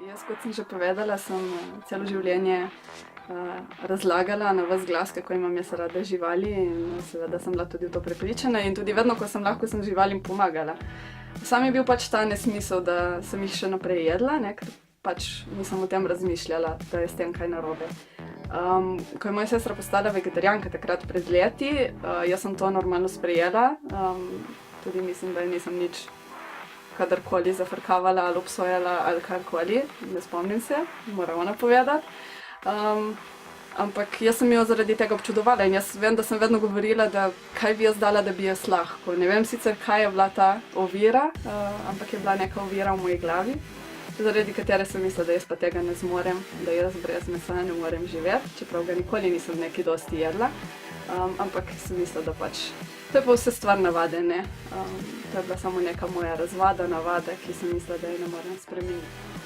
Jaz, kot sem že povedala, sem celo življenje razlagala na ves glas, kako imam jaz rada živali in seveda sem bila tudi v to prepričana in tudi vedno, ko sem lahko, sem živalim pomagala. Sam je bil pač ta nesmisel, da sem jih še naprej jedla, ne, ker pač nisem o tem razmišljala, da je s tem kaj narobe. Ko je moja sestra postala vegetarijanka takrat pred leti, jaz sem to normalno sprejela, tudi mislim, da nisem nič kadarkoli zafrkavala ali obsojala ali karkoli, ne spomnim se, mora ona povedati. Ampak jaz sem jo zaradi tega občudovala in jaz vem, da sem vedno govorila, da kaj bi jaz dala, da bi jaz lahko. Ne vem sicer, kaj je bila ta ovira, ampak je bila neka ovira v moji glavi, zaradi katere sem mislila, da jaz pa tega ne zmorem, da jaz brez mesa ne morem živeti, čeprav ga nikoli nisem nekaj dosti jedla. Ampak sem mislila, da pač to je pa vse stvar navade, ne. To je bila samo neka moja razvada, navada, ki sem mislila, da je ne morem spremeniti.